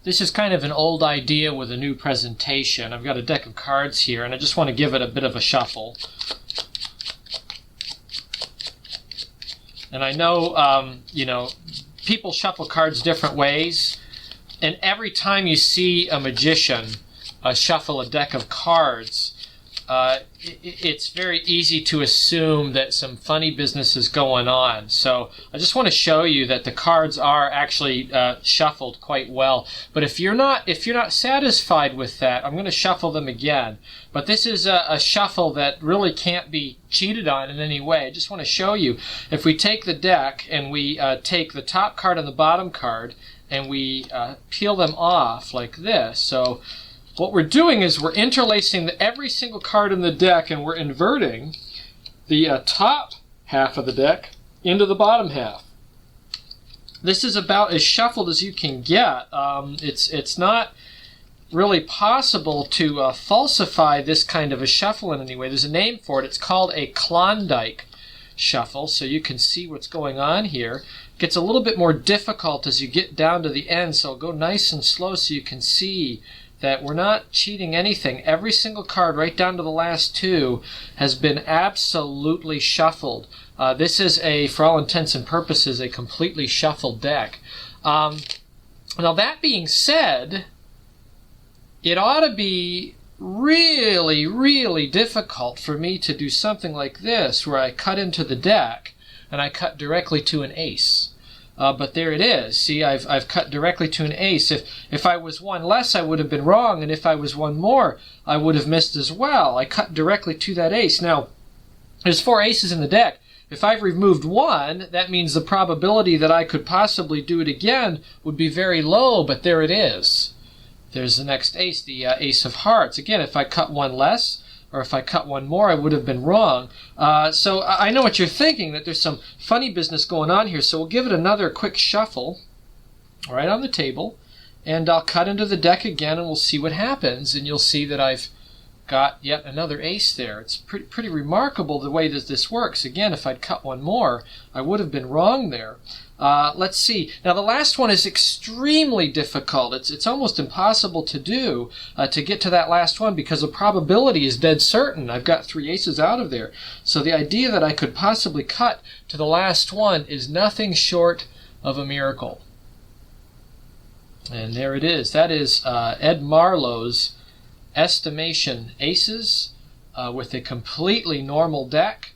This is kind of an old idea with a new presentation. I've got a deck of cards here, and I just want to give it a bit of a shuffle. And I know, people shuffle cards different ways, and every time you see a magician shuffle a deck of cards, it's very easy to assume that some funny business is going on. So I just want to show you that the cards are actually shuffled quite well. But if you're not satisfied with that, I'm going to shuffle them again. But this is a shuffle that really can't be cheated on in any way. I just want to show you, if we take the deck and we take the top card and the bottom card and we peel them off like this. So what we're doing is we're interlacing every single card in the deck, and we're inverting the top half of the deck into the bottom half. This is about as shuffled as you can get. It's not really possible to falsify this kind of a shuffle in any way. There's a name for it. It's called a Klondike shuffle, so you can see what's going on here. It gets a little bit more difficult as you get down to the end, so I'll go nice and slow so you can see that we're not cheating anything. Every single card, right down to the last two, has been absolutely shuffled. This is, for all intents and purposes, a completely shuffled deck. Now that being said, it ought to be really, really difficult for me to do something like this, where I cut into the deck and I cut directly to an ace. But there it is. See, I've cut directly to an ace. If I was one less, I would have been wrong, and if I was one more, I would have missed as well. I cut directly to that ace. Now, there's 4 aces in the deck. If I've removed one, that means the probability that I could possibly do it again would be very low, but there it is. There's the next ace, the ace of hearts. Again, if I cut one less, or if I cut one more, I would have been wrong. So I know what you're thinking, that there's some funny business going on here. So we'll give it another quick shuffle right on the table, and I'll cut into the deck again, and we'll see what happens. And you'll see that I've got yet another ace there. It's pretty remarkable the way that this works. Again, if I'd cut one more, I would have been wrong there. Let's see. Now the last one is extremely difficult. It's almost impossible to do, to get to that last one, because the probability is dead certain. I've got 3 aces out of there. So the idea that I could possibly cut to the last one is nothing short of a miracle. And there it is. That is Ed Marlo's estimation aces with a completely normal deck.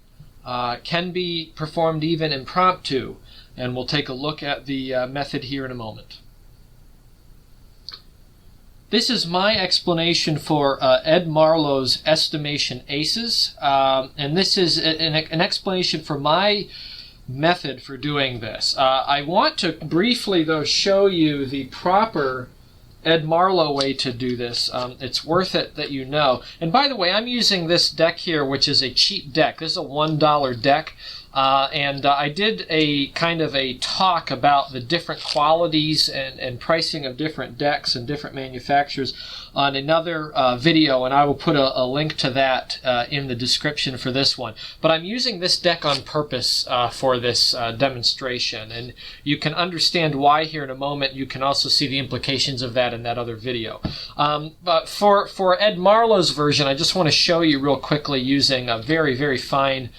Can be performed even impromptu. And we'll take a look at the method here in a moment. This is my explanation for Ed Marlo's estimation aces, and this is an explanation for my method for doing this. I want to briefly, though, show you the proper Ed Marlo way to do this. It's worth it that you know. And by the way, I'm using this deck here, which is a cheap deck. This is a $1 deck. And I did a kind of a talk about the different qualities and pricing of different decks and different manufacturers on another video, and I will put a link to that in the description for this one. But I'm using this deck on purpose for this demonstration, and you can understand why here in a moment. You can also see the implications of that in that other video. But for Ed Marlo's version, I just want to show you real quickly using a very, very fine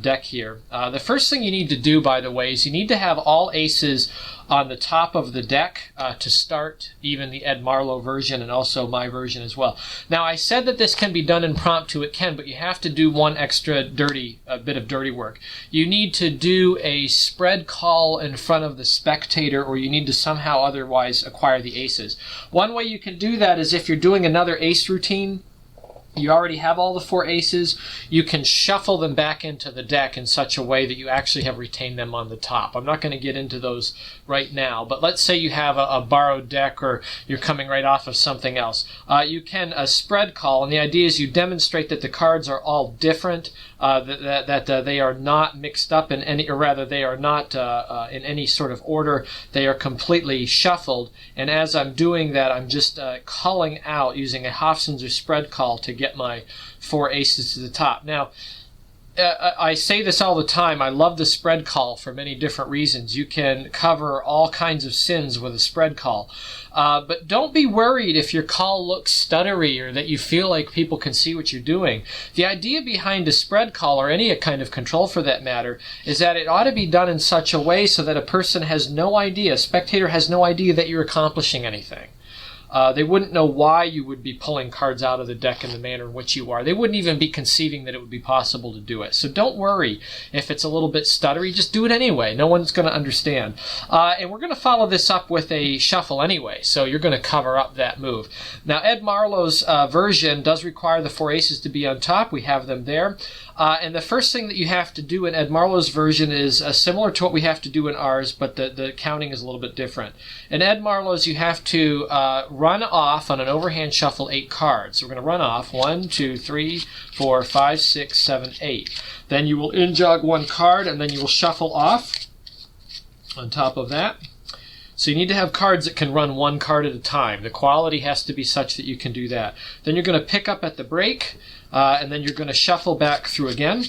deck here. The first thing you need to do, by the way, is you need to have all aces on the top of the deck to start even the Ed Marlo version, and also my version as well. Now, I said that this can be done impromptu. It can, but you have to do one extra bit of dirty work. You need to do a spread call in front of the spectator, or you need to somehow otherwise acquire the aces. One way you can do that is if you're doing another ace routine. You already have all the 4 aces. You can shuffle them back into the deck in such a way that you actually have retained them on the top. I'm not going to get into those right now, but let's say you have a borrowed deck, or you're coming right off of something else. You can spread call, and the idea is you demonstrate that the cards are all different, that they are not mixed up in any, or rather they are not in any sort of order. They are completely shuffled, and as I'm doing that, I'm just calling out using a Hofzinser spread call to get my 4 aces to the top. Now, I say this all the time. I love the spread call for many different reasons. You can cover all kinds of sins with a spread call. But don't be worried if your call looks stuttery or that you feel like people can see what you're doing. The idea behind a spread call, or any kind of control for that matter, is that it ought to be done in such a way so that a person has no idea, a spectator has no idea that you're accomplishing anything. They wouldn't know why you would be pulling cards out of the deck in the manner in which you are. They wouldn't even be conceiving that it would be possible to do it. So don't worry if it's a little bit stuttery. Just do it anyway. No one's going to understand. And we're going to follow this up with a shuffle anyway, so you're going to cover up that move. Now, Ed Marlo's version does require the 4 aces to be on top. We have them there. And the first thing that you have to do in Ed Marlo's version is similar to what we have to do in ours, but the counting is a little bit different. In Ed Marlo's, you have to run off on an overhand shuffle 8 cards. So we're going to run off 1, 2, 3, 4, 5, 6, 7, 8. Then you will in-jog 1 card, and then you will shuffle off on top of that. So you need to have cards that can run 1 card at a time. The quality has to be such that you can do that. Then you're going to pick up at the break, and then you're going to shuffle back through again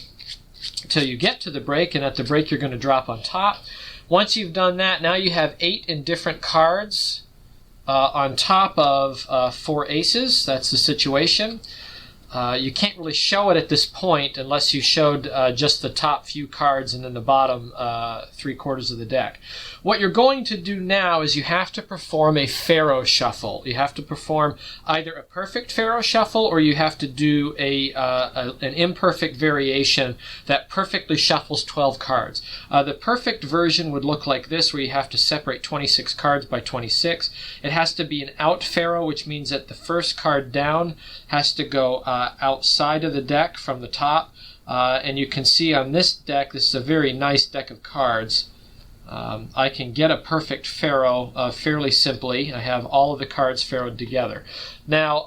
until you get to the break, and at the break you're going to drop on top. Once you've done that, now you have 8 indifferent cards on top of 4 aces. That's the situation. You can't really show it at this point unless you showed just the top few cards and then the bottom 3/4 of the deck. What you're going to do now is you have to perform a Faro shuffle. You have to perform either a perfect Faro shuffle, or you have to do an imperfect variation that perfectly shuffles 12 cards. The perfect version would look like this, where you have to separate 26 cards by 26. It has to be an out Faro, which means that the first card down has to go outside of the deck from the top. And you can see on this deck, this is a very nice deck of cards. I can get a perfect Faro fairly simply. I have all of the cards Faroed together. Now,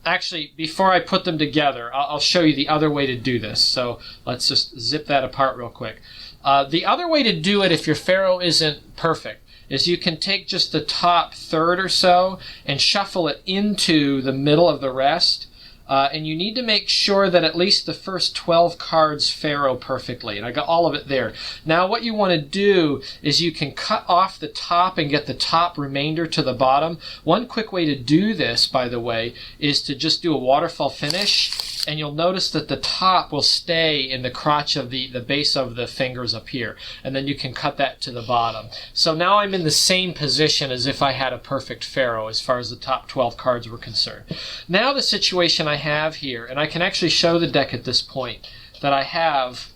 actually, before I put them together, I'll show you the other way to do this. So let's just zip that apart real quick. The other way to do it if your Faro isn't perfect is you can take just the top third or so and shuffle it into the middle of the rest. And you need to make sure that at least the first 12 cards Faro perfectly. And I got all of it there. Now what you want to do is you can cut off the top and get the top remainder to the bottom. One quick way to do this, by the way, is to just do a waterfall finish. And you'll notice that the top will stay in the crotch of the base of the fingers up here. And then you can cut that to the bottom. So now I'm in the same position as if I had a perfect Faro as far as the top 12 cards were concerned. Now the situation I have here, and I can actually show the deck at this point, that I have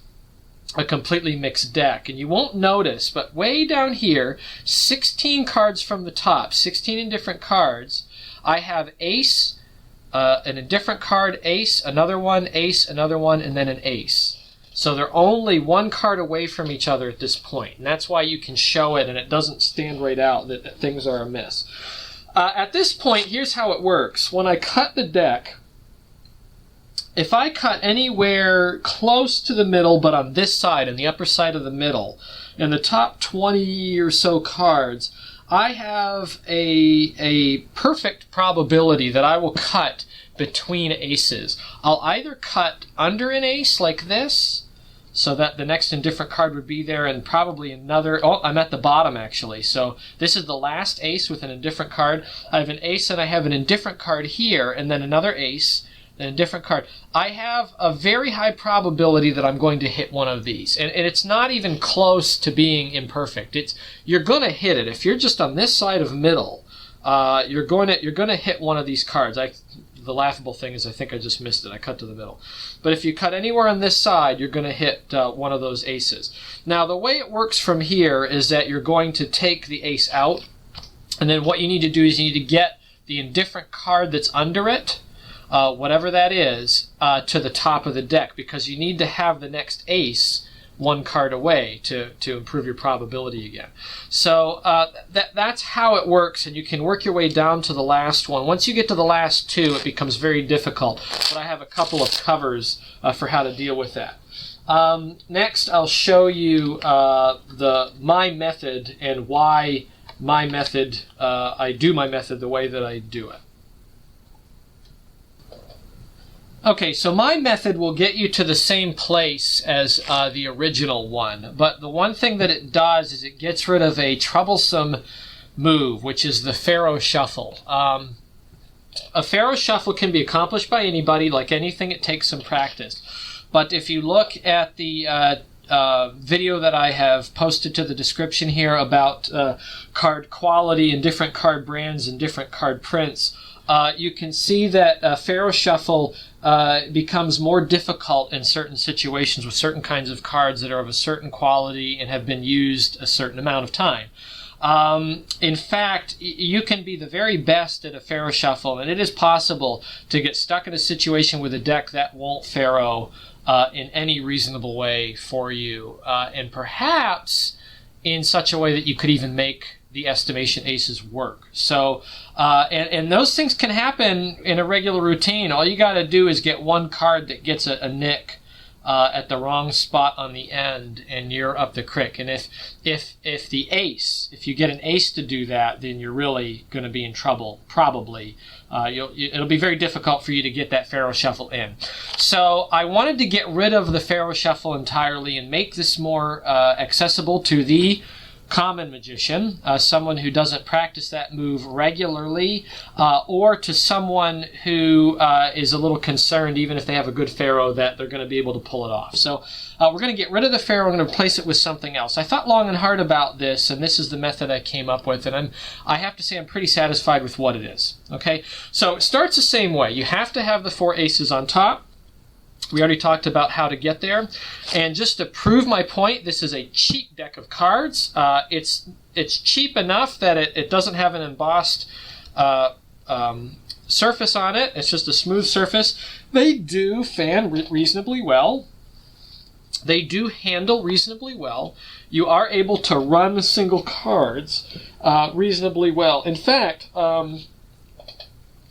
a completely mixed deck. And you won't notice, but way down here, 16 cards from the top, 16 indifferent cards, I have ace, an indifferent card, ace, another one, and then an ace. So they're only 1 card away from each other at this point. And that's why you can show it and it doesn't stand right out that things are amiss. At this point, here's how it works. When I cut the deck, if I cut anywhere close to the middle, but on this side, on the upper side of the middle, in the top 20 or so cards, I have a perfect probability that I will cut between aces. I'll either cut under an ace like this, so that the next indifferent card would be there, and probably another. Oh, I'm at the bottom actually. So this is the last ace with an indifferent card. I have an ace and I have an indifferent card here, and then another ace, and a different card. I have a very high probability that I'm going to hit one of these, and it's not even close to being imperfect. You're going to hit it. If you're just on this side of middle, you're going to hit one of these cards. The laughable thing is I think I just missed it. I cut to the middle. But if you cut anywhere on this side, you're going to hit one of those aces. Now the way it works from here is that you're going to take the ace out, and then what you need to do is you need to get the indifferent card that's under it, whatever that is, to the top of the deck, because you need to have the next ace 1 card away to improve your probability again. So that's how it works, and you can work your way down to the last one. Once you get to the last 2, it becomes very difficult, but I have a couple of covers for how to deal with that. Next, I'll show you my method and why my method, I do my method the way that I do it. Okay, so my method will get you to the same place as the original one, but the one thing that it does is it gets rid of a troublesome move, which is the Faro Shuffle. A Faro Shuffle can be accomplished by anybody. Like anything, it takes some practice. But if you look at the video that I have posted to the description here about card quality and different card brands and different card prints, you can see that Faro Shuffle becomes more difficult in certain situations with certain kinds of cards that are of a certain quality and have been used a certain amount of time. In fact, you can be the very best at a Faro Shuffle, and it is possible to get stuck in a situation with a deck that won't Faro in any reasonable way for you, and perhaps in such a way that you could even make the estimation aces work. So, and those things can happen in a regular routine. All you got to do is get one card that gets a nick at the wrong spot on the end, and you're up the crick. And if you get an ace to do that, then you're really going to be in trouble. Probably, it'll be very difficult for you to get that Faro Shuffle in. So I wanted to get rid of the Faro Shuffle entirely and make this more accessible to the common magician, someone who doesn't practice that move regularly, or to someone who is a little concerned, even if they have a good Faro, that they're going to be able to pull it off. So we're going to get rid of the Faro. I'm going to replace it with something else. I thought long and hard about this, and this is the method I came up with, and I have to say I'm pretty satisfied with what it is. Okay, so it starts the same way. You have to have the 4 aces on top. We already talked about how to get there. And just to prove my point, this is a cheap deck of cards. It's cheap enough that it doesn't have an embossed surface on it. It's just a smooth surface. They do fan reasonably well. They do handle reasonably well. You are able to run single cards reasonably well. In fact,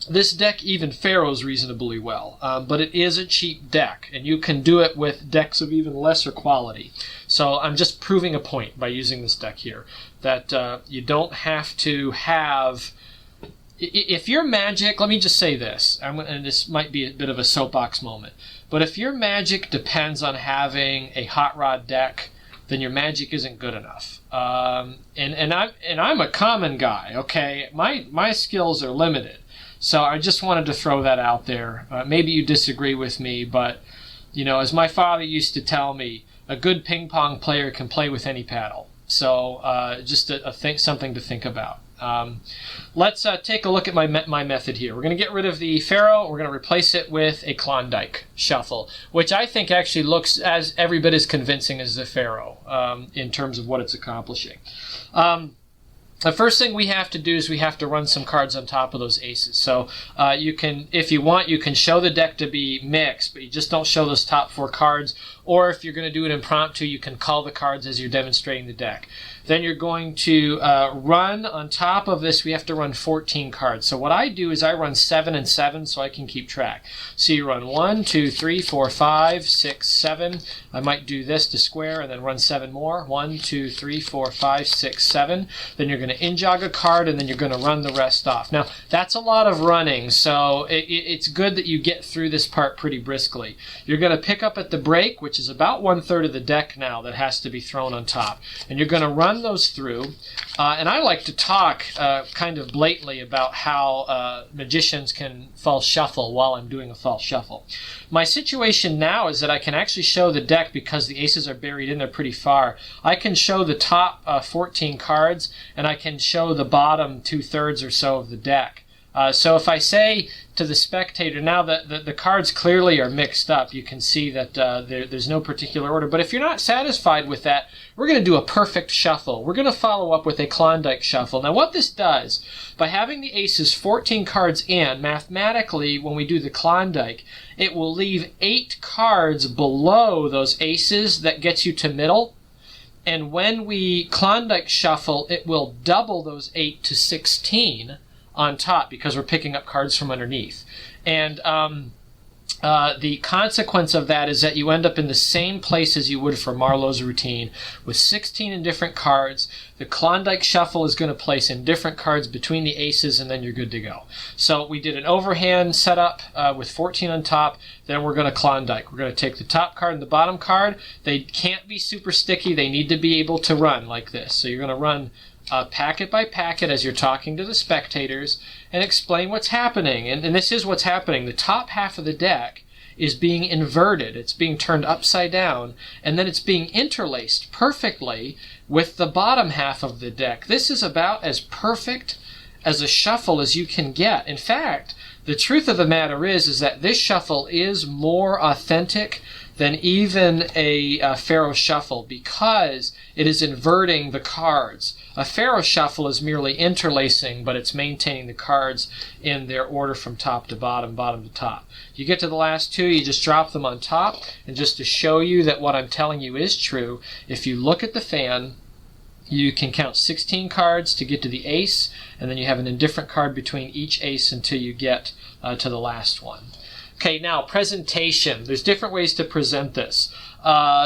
this deck even Faros reasonably well, but it is a cheap deck, and you can do it with decks of even lesser quality. So I'm just proving a point by using this deck here, that you don't have to have... If your Magic, let me just say this, and this might be a bit of a soapbox moment, but if your Magic depends on having a Hot Rod deck, then your Magic isn't good enough. And I'm a common guy, okay? My skills are limited. So I just wanted to throw that out there. Maybe you disagree with me, but, you know, as my father used to tell me, a good ping pong player can play with any paddle. So just something to think about. Let's take a look at my method here. We're going to get rid of the Faro. We're going to replace it with a Klondike Shuffle, which I think actually looks as every bit as convincing as the Faro in terms of what it's accomplishing. The first thing we have to do is we have to run some cards on top of those aces. So you can, if you want, you can show the deck to be mixed, but you just don't show those top 4 cards. Or if you're going to do it impromptu, you can call the cards as you're demonstrating the deck. Then you're going to run on top of this. We have to run 14 cards. So what I do is I run 7 and 7 so I can keep track. So you run 1, 2, 3, 4, 5, 6, 7. I might do this to square and then run 7 more. 1, 2, 3, 4, 5, 6, 7. Then you're going to in-jog a card and then you're going to run the rest off. Now, that's a lot of running, so it's good that you get through this part pretty briskly. You're going to pick up at the break, which is about 1/3 of the deck now that has to be thrown on top. And you're going to run those through. And I like to talk kind of blatantly about how magicians can false shuffle while I'm doing a false shuffle. My situation now is that I can actually show the deck because the aces are buried in there pretty far. I can show the top 14 cards, and I can show the bottom 2/3 or so of the deck. So if I say to the spectator, now that the cards clearly are mixed up, you can see that there's no particular order. But if you're not satisfied with that, we're going to do a perfect shuffle. We're going to follow up with a Klondike Shuffle. Now what this does, by having the aces 14 cards in, mathematically, when we do the Klondike, it will leave 8 cards below those aces that gets you to middle. And when we Klondike Shuffle, it will double those 8 to 16 on top because we're picking up cards from underneath. And the consequence of that is that you end up in the same place as you would for Marlo's routine with 16 indifferent cards. The Klondike Shuffle is going to place indifferent cards between the aces, and then you're good to go. So we did an overhand setup with 14 on top. Then we're going to Klondike. We're going to take the top card and the bottom card. They can't be super sticky. They need to be able to run like this. So you're going to run packet by packet as you're talking to the spectators and explain what's happening. And this is what's happening. The top half of the deck is being inverted. It's being turned upside down, and then it's being interlaced perfectly with the bottom half of the deck. This is about as perfect as a shuffle as you can get. In fact, the truth of the matter is that this shuffle is more authentic than even a Faro Shuffle because it is inverting the cards. A Faro Shuffle is merely interlacing, but it's maintaining the cards in their order from top to bottom, bottom to top. You get to the last two, you just drop them on top, and just to show you that what I'm telling you is true, if you look at the fan, you can count 16 cards to get to the ace, and then you have an indifferent card between each ace until you get to the last one. Okay, now presentation. There's different ways to present this.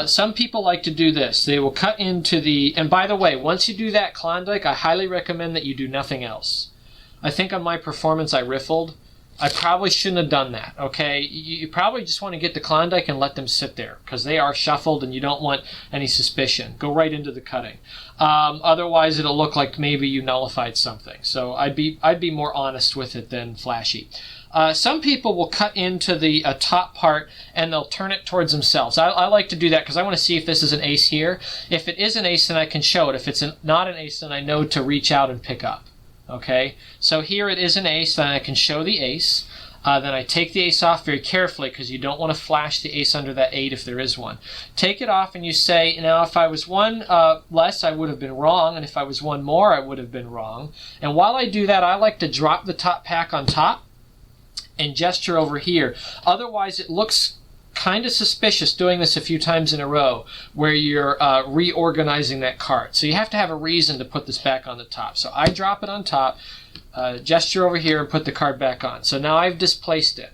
Some people like to do this. They will cut into the, and by the way, once you do that Klondike, I highly recommend that you do nothing else. I think on my performance I riffled. I probably shouldn't have done that, okay? You probably just want to get the Klondike and let them sit there because they are shuffled and you don't want any suspicion. Go right into the cutting. Otherwise, it'll look like maybe you nullified something. So I'd be more honest with it than flashy. Some people will cut into the top part and they'll turn it towards themselves. I like to do that because I want to see if this is an ace here. If it is an ace, then I can show it. If it's not an ace, then I know to reach out and pick up. Okay, so here it is an ace, then I can show the ace. Then I take the ace off very carefully because you don't want to flash the ace under that 8 if there is one. Take it off and you say, now if I was one less, I would have been wrong, and if I was one more, I would have been wrong. And while I do that, I like to drop the top pack on top and gesture over here. Otherwise, it looks kind of suspicious doing this a few times in a row where you're reorganizing that card. So you have to have a reason to put this back on the top. So I drop it on top, gesture over here, and put the card back on. So now I've displaced it.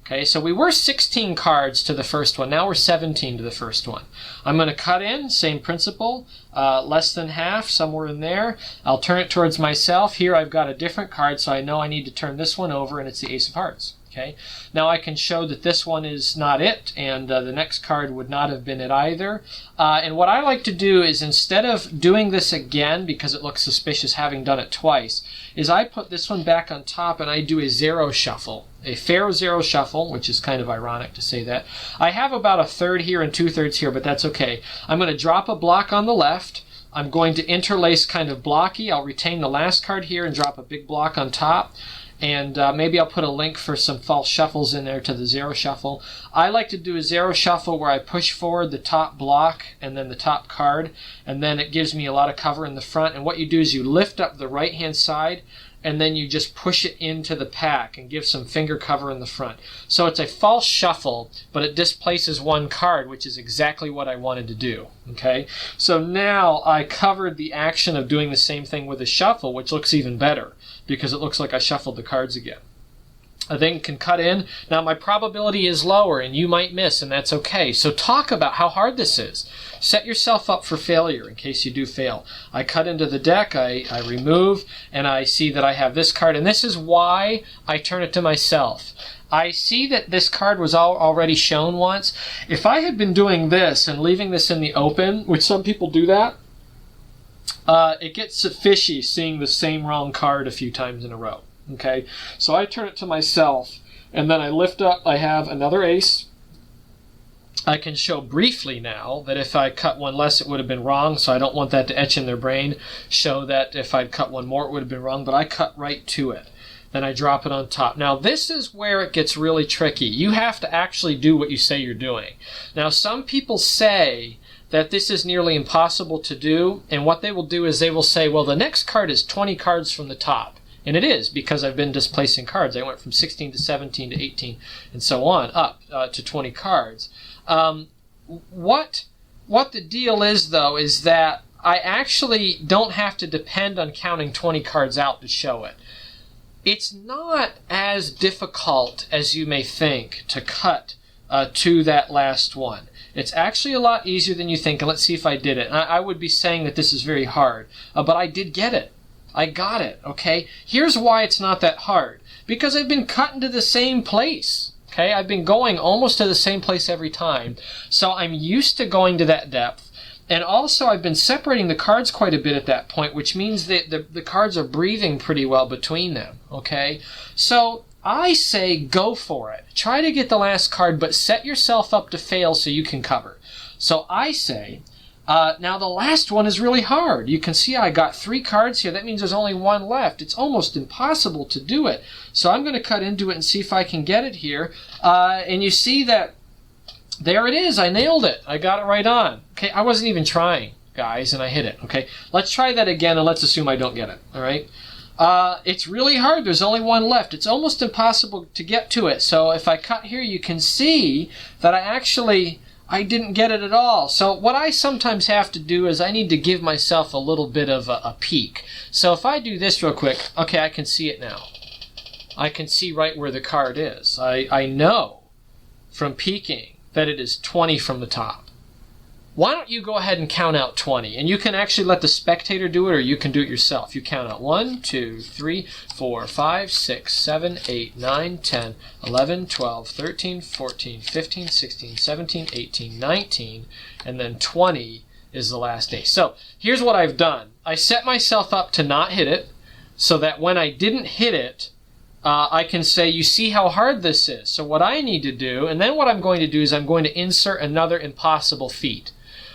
Okay, so we were 16 cards to the first one. Now we're 17 to the first one. I'm going to cut in, same principle, less than half, somewhere in there. I'll turn it towards myself. Here I've got a different card, so I know I need to turn this one over, and it's the Ace of Hearts. Okay, now I can show that this one is not it, and the next card would not have been it either. And what I like to do is, instead of doing this again, because it looks suspicious having done it twice, is I put this one back on top and I do a Zarrow Shuffle. A Faro Zarrow Shuffle, which is kind of ironic to say that. I have about a third here and 2/3 here, but that's okay. I'm going to drop a block on the left. I'm going to interlace kind of blocky. I'll retain the last card here and drop a big block on top. And maybe I'll put a link for some false shuffles in there to the Zarrow Shuffle. I like to do a Zarrow Shuffle where I push forward the top block and then the top card, and then it gives me a lot of cover in the front. And what you do is you lift up the right-hand side, and then you just push it into the pack and give some finger cover in the front. So it's a false shuffle, but it displaces one card, which is exactly what I wanted to do. Okay, so now I covered the action of doing the same thing with a shuffle, which looks even better because it looks like I shuffled the cards again. I then can cut in. Now my probability is lower and you might miss, and that's okay. So talk about how hard this is. Set yourself up for failure in case you do fail. I cut into the deck, I remove, and I see that I have this card, and this is why I turn it to myself. I see that this card was already shown once. If I had been doing this and leaving this in the open, which some people do that, it gets fishy seeing the same wrong card a few times in a row. Okay, so I turn it to myself, and then I lift up, I have another ace. I can show briefly now that if I cut one less, it would have been wrong, so I don't want that to etch in their brain. Show that if I'd cut one more, it would have been wrong, but I cut right to it. Then I drop it on top. Now, this is where it gets really tricky. You have to actually do what you say you're doing. Now, some people say that this is nearly impossible to do, and what they will do is they will say, well, the next card is 20 cards from the top. And it is, because I've been displacing cards. I went from 16 to 17 to 18 and so on, up to 20 cards. What the deal is, though, is that I actually don't have to depend on counting 20 cards out to show it. it's not as difficult as you may think to cut to that last one. It's actually a lot easier than you think, and let's see if I did it. And I would be saying that this is very hard, but I did get it. I got it, okay? Here's why it's not that hard. Because I've been cutting to the same place, okay? I've been going almost to the same place every time, so I'm used to going to that depth. And also, I've been separating the cards quite a bit at that point, which means that the cards are breathing pretty well between them, okay? So I say go for it. Try to get the last card, but set yourself up to fail so you can cover. So I say, now the last one is really hard. You can see I got 3 cards here. That means there's only 1 left. It's almost impossible to do it. So I'm going to cut into it and see if I can get it here. And you see that there it is. I nailed it. I got it right on. Okay, I wasn't even trying, guys, and I hit it. Okay, let's try that again, and let's assume I don't get it. All right. It's really hard. There's only 1 left. It's almost impossible to get to it. So if I cut here, you can see that I didn't get it at all. So what I sometimes have to do is I need to give myself a little bit of a peek. So if I do this real quick, okay, I can see it now. I can see right where the card is. I know from peeking that it is 20 from the top. Why don't you go ahead and count out 20? And you can actually let the spectator do it, or you can do it yourself. You count out 1, 2, 3, 4, 5, 6, 7, 8, 9, 10, 11, 12, 13, 14, 15, 16, 17, 18, 19, and then 20 is the last ace. So here's what I've done. I set myself up to not hit it, so that when I didn't hit it, I can say, you see how hard this is. So what I need to do, and then what I'm going to do is I'm going to insert another impossible feat.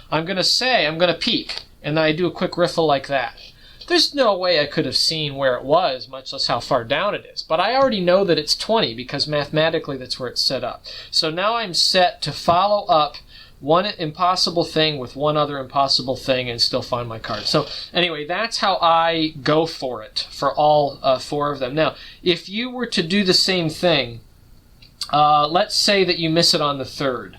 I'm going to peek, and then I do a quick riffle like that. There's no way I could have seen where it was, much less how far down it is. But I already know that it's 20, because mathematically that's where it's set up. So now I'm set to follow up one impossible thing with one other impossible thing and still find my card. So anyway, that's how I go for it for all 4 of them. Now, if you were to do the same thing, let's say that you miss it on the 3rd.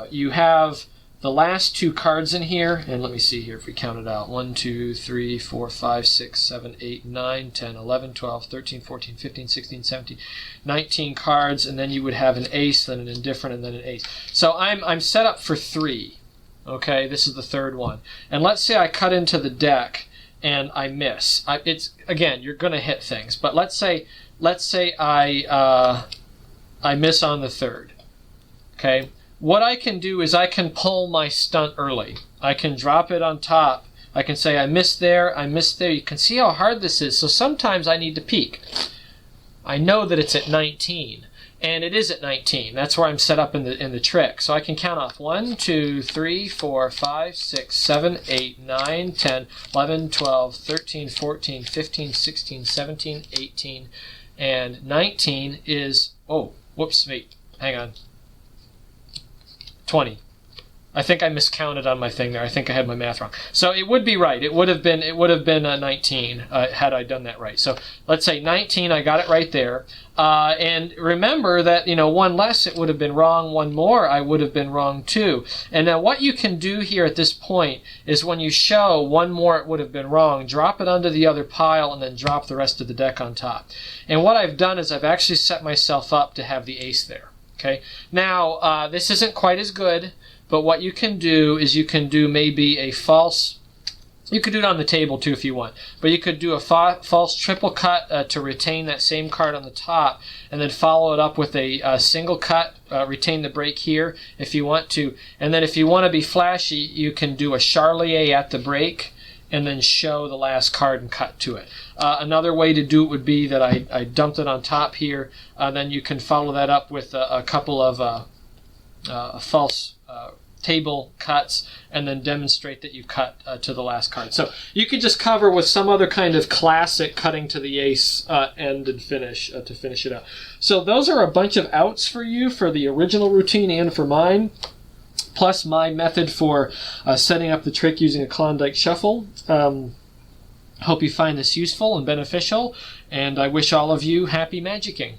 You have the last 2 cards in here, and let me see here if we count it out. 1, 2, 3, 4, 5, 6, 7, 8, 9, 10, 11, 12, 13, 14, 15, 16, 17, 19 cards, and then you would have an ace, then an indifferent, and then an ace. So I'm set up for 3. Okay, this is the 3rd one. And let's say I cut into the deck and I miss. It's again, you're going to hit things, but let's say I miss on the 3rd. Okay. What I can do is I can pull my stunt early. I can drop it on top. I can say I missed there, I missed there. You can see how hard this is. So sometimes I need to peek. I know that it's at 19, and it is at 19. That's where I'm set up in the trick. So I can count off 1, 2, 3, 4, 5, 6, 7, 8, 9, 10, 11, 12, 13, 14, 15, 16, 17, 18, and 19 is, oh, whoops, wait, hang on. 20. I think I miscounted on my thing there. I think I had my math wrong. So it would be right. It would have been 19 had I done that right. So let's say 19. I got it right there. And remember that 1 less it would have been wrong. 1 more I would have been wrong too. And now what you can do here at this point is when you show 1 more it would have been wrong, drop it under the other pile and then drop the rest of the deck on top. And what I've done is I've actually set myself up to have the ace there. Okay. Now, this isn't quite as good, but what you can do is you can do maybe a false, you could do it on the table too if you want, but you could do a false triple cut to retain that same card on the top, and then follow it up with a single cut, retain the break here if you want to, and then if you want to be flashy, you can do a Charlier at the break, and then show the last card and cut to it. Another way to do it would be that I dumped it on top here. Then you can follow that up with a couple of false table cuts, and then demonstrate that you cut to the last card. So you could just cover with some other kind of classic cutting to the ace end and finish to finish it out. So those are a bunch of outs for you for the original routine and for mine, plus my method for setting up the trick using a Klondike Shuffle. Hope you find this useful and beneficial, and I wish all of you happy magicking.